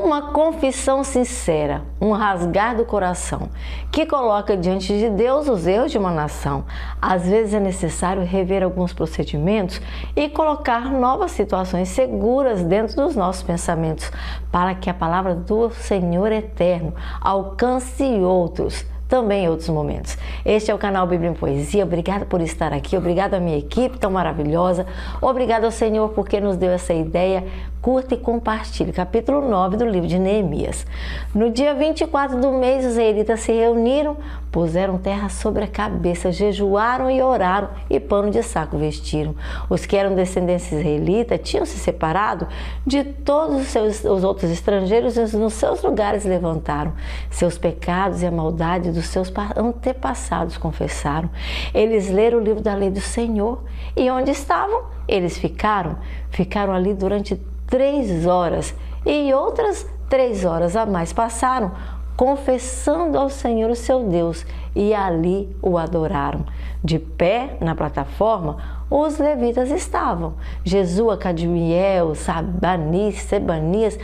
Uma confissão sincera, um rasgar do coração, que coloca diante de Deus os erros de uma nação. Às vezes é necessário rever alguns procedimentos e colocar novas situações seguras dentro dos nossos pensamentos, para que a palavra do Senhor eterno alcance outros, também em outros momentos. Este é o canal Bíblia em Poesia. Obrigada por estar aqui, obrigado à minha equipe tão maravilhosa, obrigado ao Senhor porque nos deu essa ideia. Curta e compartilhe. Capítulo 9 do livro de Neemias. No dia 24 do mês, os israelitas se reuniram, puseram terra sobre a cabeça, jejuaram e oraram, e pano de saco vestiram. Os que eram descendentes israelitas tinham se separado de todos os outros estrangeiros e nos seus lugares levantaram. Seus pecados e a maldade dos seus antepassados confessaram. Eles leram o livro da lei do Senhor. E onde estavam? Eles ficaram ali durante 3 horas, e outras 3 horas a mais passaram, confessando ao Senhor o seu Deus, e ali o adoraram. De pé na plataforma, os levitas estavam: Jesua, Cadmiel, Sabani, Sebanias,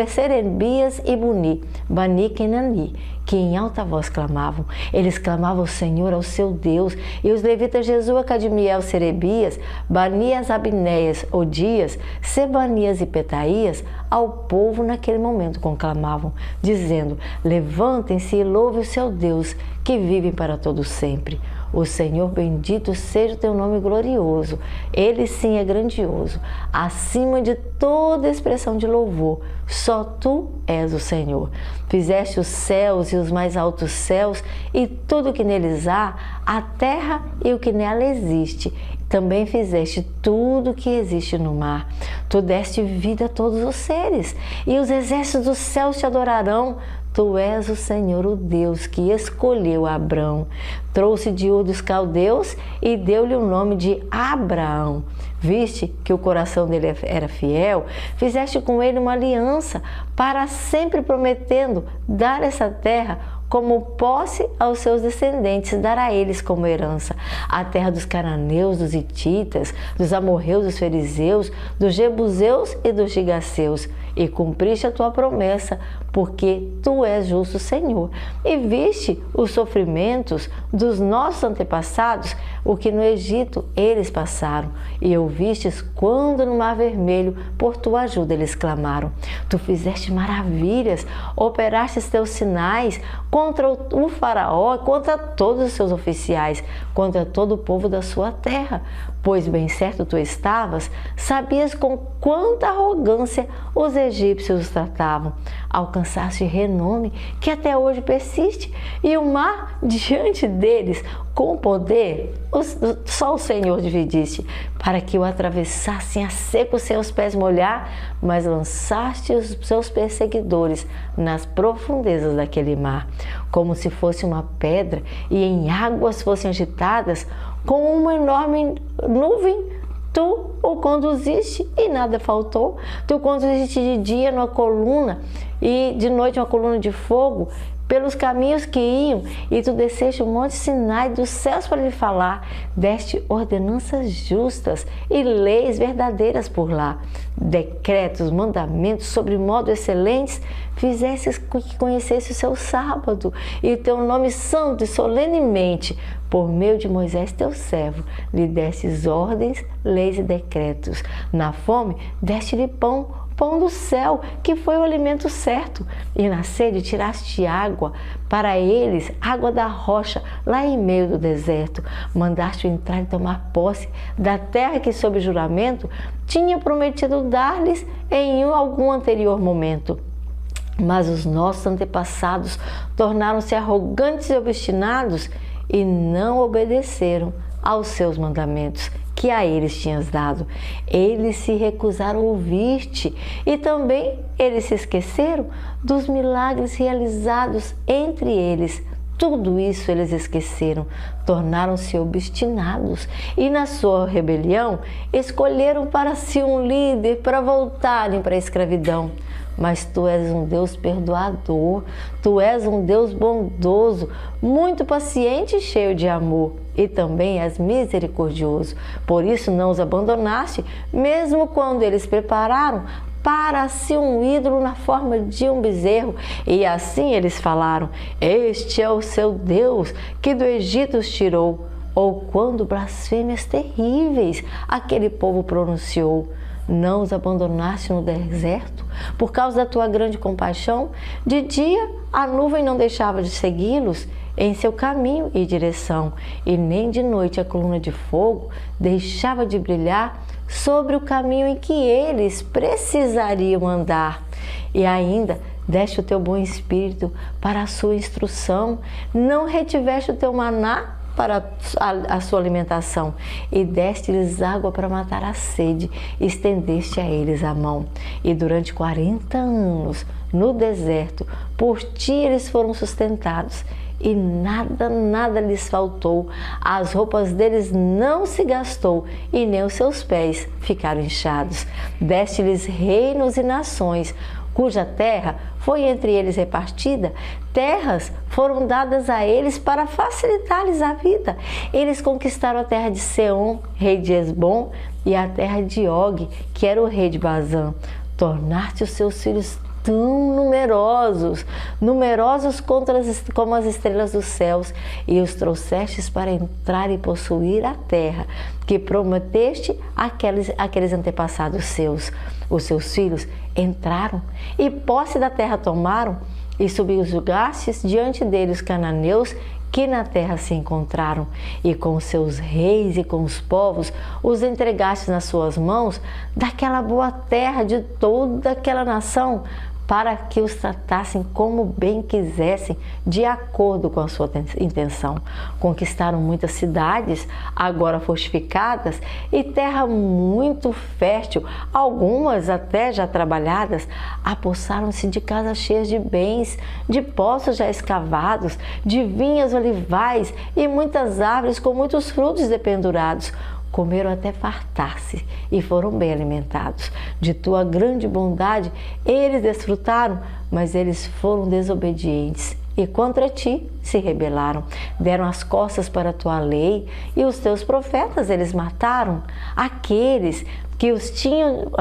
Serebias e Buni, Bani Kenani, que em alta voz clamavam. Eles clamavam ao Senhor, ao seu Deus, e os levitas Jesua, Cadmiel, Serebias, Banias, Abineias, Odias, Sebanias e Petaías, ao povo naquele momento conclamavam, dizendo: levantem-se e louve o seu Deus, que vive para todo sempre. O Senhor, bendito seja o teu nome glorioso. Ele sim é grandioso, acima de toda expressão de louvor. Só tu és o Senhor. Fizeste os céus e os mais altos céus e tudo o que neles há, a terra e o que nela existe. Também fizeste tudo o que existe no mar. Tu deste vida a todos os seres, e os exércitos dos céus te adorarão. Tu és o Senhor, o Deus que escolheu Abrão, trouxe de Ur dos Caldeus e deu-lhe o nome de Abraão. Viste que o coração dele era fiel, fizeste com ele uma aliança, para sempre prometendo dar essa terra como posse aos seus descendentes, dar a eles como herança a terra dos cananeus, dos hititas, dos amorreus, dos fariseus, dos jebuseus e dos gigaseus. E cumpriste a tua promessa, porque tu és justo, Senhor. E viste os sofrimentos dos nossos antepassados, o que no Egito eles passaram. E ouvistes quando no Mar Vermelho, por tua ajuda, eles clamaram. Tu fizeste maravilhas, operaste teus sinais contra o faraó, contra todos os seus oficiais, contra todo o povo da sua terra. Pois bem certo tu estavas, sabias com quanta arrogância os egípcios os tratavam. Alcançaste renome que até hoje persiste, e o mar diante deles, com poder, só o Senhor dividiste, para que o atravessassem a seco sem os pés molhar, mas lançaste os seus perseguidores nas profundezas daquele mar, como se fosse uma pedra, e em águas fossem agitadas, com uma enorme nuvem. Tu o conduziste e nada faltou. Tu conduziste de dia numa coluna e de noite uma coluna de fogo pelos caminhos que iam, e tu desceste o monte Sinai dos céus para lhe falar. Deste ordenanças justas e leis verdadeiras por lá. Decretos, mandamentos sobre modo excelentes, fizestes que conhecesse o seu sábado e o teu nome santo, e solenemente, por meio de Moisés teu servo, lhe destes ordens, leis e decretos. Na fome, deste-lhe pão do céu, que foi o alimento certo, e na sede tiraste água para eles, água da rocha, lá em meio do deserto. Mandaste entrar e tomar posse da terra que, sob juramento, tinha prometido dar-lhes em algum anterior momento. Mas os nossos antepassados tornaram-se arrogantes e obstinados, e não obedeceram aos seus mandamentos que a eles tinhas dado. Eles se recusaram a ouvir-te, e também eles se esqueceram dos milagres realizados entre eles. Tudo isso eles esqueceram, tornaram-se obstinados, e na sua rebelião escolheram para si um líder para voltarem para a escravidão. Mas tu és um Deus perdoador, tu és um Deus bondoso, muito paciente e cheio de amor, e também és misericordioso. Por isso não os abandonaste, mesmo quando eles prepararam para si um ídolo na forma de um bezerro. E assim eles falaram: este é o seu Deus que do Egito os tirou. Ou quando blasfêmias terríveis aquele povo pronunciou. Não os abandonaste no deserto por causa da tua grande compaixão? De dia a nuvem não deixava de segui-los em seu caminho e direção, e nem de noite a coluna de fogo deixava de brilhar sobre o caminho em que eles precisariam andar. E ainda deste o teu bom espírito para a sua instrução, não retiveste o teu maná para a sua alimentação, e deste-lhes água para matar a sede, estendeste a eles a mão. E durante 40 anos, no deserto, por ti eles foram sustentados, e nada lhes faltou. As roupas deles não se gastou, e nem os seus pés ficaram inchados. Deste-lhes reinos e nações, cuja terra foi entre eles repartida. Terras foram dadas a eles para facilitar-lhes a vida. Eles conquistaram a terra de Seom, rei de Hesbom, e a terra de Og, que era o rei de Bazã. Tornaste os seus filhos tão numerosos como as estrelas dos céus, e os trouxestes para entrar e possuir a terra que prometeste àqueles antepassados seus. Os seus filhos entraram e posse da terra tomaram, e subjugastes diante deles os cananeus que na terra se encontraram, e com os seus reis e com os povos os entregastes nas suas mãos daquela boa terra de toda aquela nação, para que os tratassem como bem quisessem, de acordo com a sua intenção. Conquistaram muitas cidades, agora fortificadas, e terra muito fértil, algumas até já trabalhadas. Apossaram-se de casas cheias de bens, de poços já escavados, de vinhas olivais e muitas árvores com muitos frutos dependurados. Comeram até fartar-se e foram bem alimentados. De tua grande bondade eles desfrutaram, mas eles foram desobedientes e contra ti se rebelaram. Deram as costas para a tua lei, e os teus profetas eles mataram, aqueles que os tinham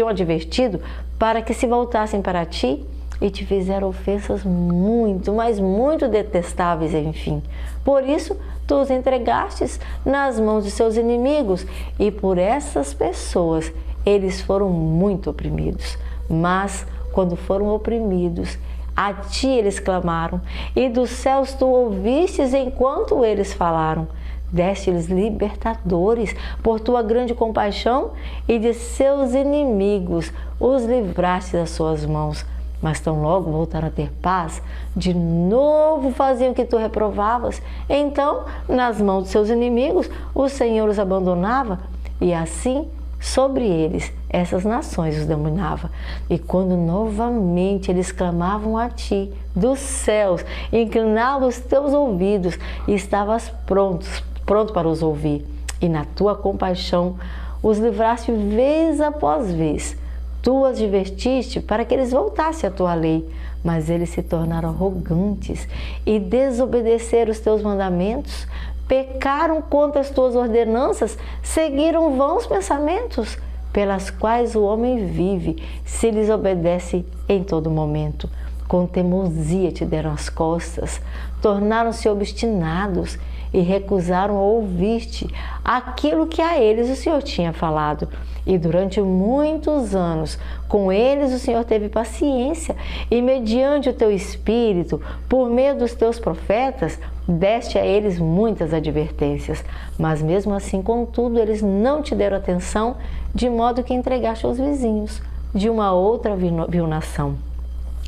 advertido para que se voltassem para ti, e te fizeram ofensas muito, mas muito detestáveis, enfim. Por isso, tu os entregastes nas mãos de seus inimigos, e por essas pessoas eles foram muito oprimidos. Mas, quando foram oprimidos, a ti eles clamaram, e dos céus tu ouvistes enquanto eles falaram. Deste-lhes libertadores por tua grande compaixão, e de seus inimigos os livraste das suas mãos. Mas tão logo voltaram a ter paz, de novo faziam o que tu reprovavas. Então, nas mãos de seus inimigos, o Senhor os abandonava, e assim sobre eles essas nações os dominava. E quando novamente eles clamavam a ti dos céus, inclinavam os teus ouvidos, e estavas pronto para os ouvir. E na tua compaixão os livraste vez após vez. Tu os advertiste para que eles voltassem à tua lei, mas eles se tornaram arrogantes e desobedeceram os teus mandamentos, pecaram contra as tuas ordenanças, seguiram vãos pensamentos, pelas quais o homem vive, se lhes obedece em todo momento. Com teimosia te deram as costas, tornaram-se obstinados e recusaram ouvir-te aquilo que a eles o Senhor tinha falado. E durante muitos anos, com eles o Senhor teve paciência, e mediante o teu Espírito, por meio dos teus profetas, deste a eles muitas advertências. Mas mesmo assim, contudo, eles não te deram atenção, de modo que entregaste aos vizinhos de uma outra vil nação.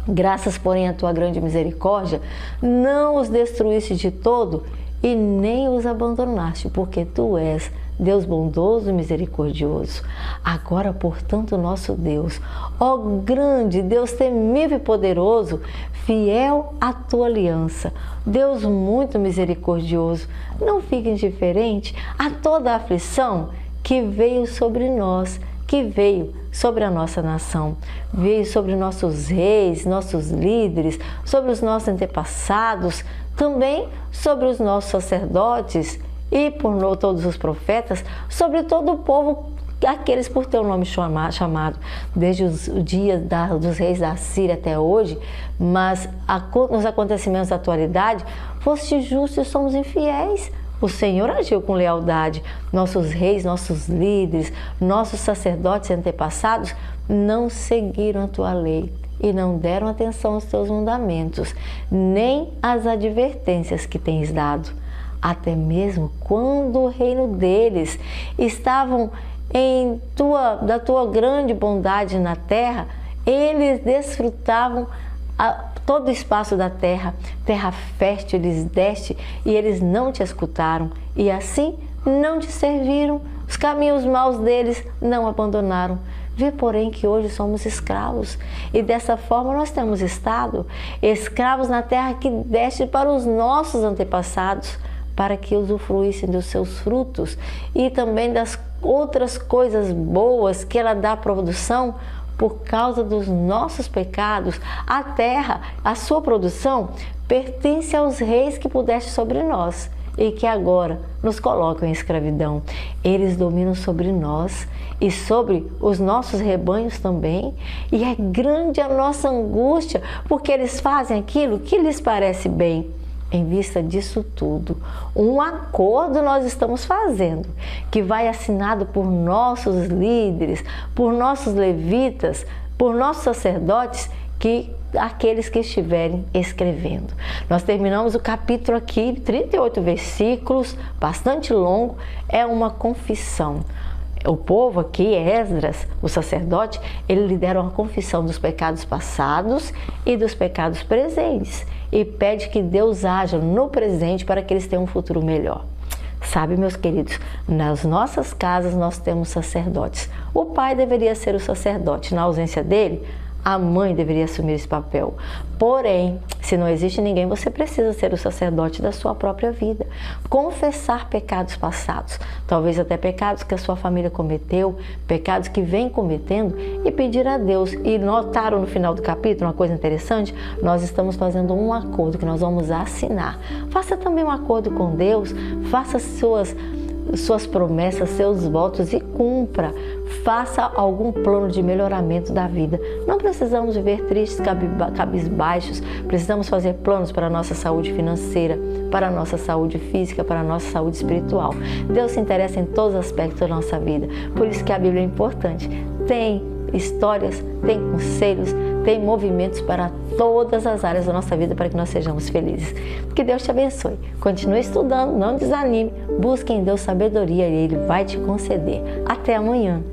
Graças, porém, à tua grande misericórdia, não os destruíste de todo, e nem os abandonaste, porque tu és Deus bondoso e misericordioso. Agora, portanto, nosso Deus, ó grande Deus temível e poderoso, fiel à tua aliança, Deus muito misericordioso, não fique indiferente a toda a aflição que veio sobre nós, que veio sobre a nossa nação, veio sobre nossos reis, nossos líderes, sobre os nossos antepassados, também sobre os nossos sacerdotes e por todos os profetas, sobre todo o povo aqueles por teu nome chamado, desde os dias dos reis da Síria até hoje, mas nos acontecimentos da atualidade, foste justo e somos infiéis. O Senhor agiu com lealdade. Nossos reis, nossos líderes, nossos sacerdotes antepassados não seguiram a tua lei e não deram atenção aos teus mandamentos, nem às advertências que tens dado. Até mesmo quando o reino deles estavam da tua grande bondade na terra, eles desfrutavam todo o espaço da terra fértil lhes deste, e eles não te escutaram, e assim não te serviram, os caminhos maus deles não abandonaram. Vê, porém, que hoje somos escravos, e dessa forma nós temos estado, escravos na terra que deste para os nossos antepassados, para que usufruíssem dos seus frutos e também das outras coisas boas que ela dá à produção. Por causa dos nossos pecados, a terra, a sua produção, pertence aos reis que pudeste sobre nós e que agora nos colocam em escravidão. Eles dominam sobre nós e sobre os nossos rebanhos também, e é grande a nossa angústia, porque eles fazem aquilo que lhes parece bem. Em vista disso tudo, um acordo nós estamos fazendo, que vai assinado por nossos líderes, por nossos levitas, por nossos sacerdotes, aqueles que estiverem escrevendo. Nós terminamos o capítulo aqui, 38 versículos, bastante longo, é uma confissão. O povo aqui, Esdras, o sacerdote, ele lidera uma confissão dos pecados passados e dos pecados presentes e pede que Deus haja no presente para que eles tenham um futuro melhor. Sabe, meus queridos, nas nossas casas nós temos sacerdotes. O pai deveria ser o sacerdote. Na ausência dele, a mãe deveria assumir esse papel. Porém, se não existe ninguém, você precisa ser o sacerdote da sua própria vida. Confessar pecados passados, talvez até pecados que a sua família cometeu, pecados que vem cometendo, e pedir a Deus. E notaram no final do capítulo uma coisa interessante? Nós estamos fazendo um acordo que nós vamos assinar. Faça também um acordo com Deus, faça suas promessas, seus votos e cumpra. Faça algum plano de melhoramento da vida. Não precisamos viver tristes, cabisbaixos. Precisamos fazer planos para a nossa saúde financeira, para a nossa saúde física, para a nossa saúde espiritual. Deus se interessa em todos os aspectos da nossa vida. Por isso que a Bíblia é importante. Tem histórias, tem conselhos, tem movimentos para todas as áreas da nossa vida para que nós sejamos felizes. Que Deus te abençoe. Continue estudando, não desanime. Busque em Deus sabedoria e Ele vai te conceder. Até amanhã.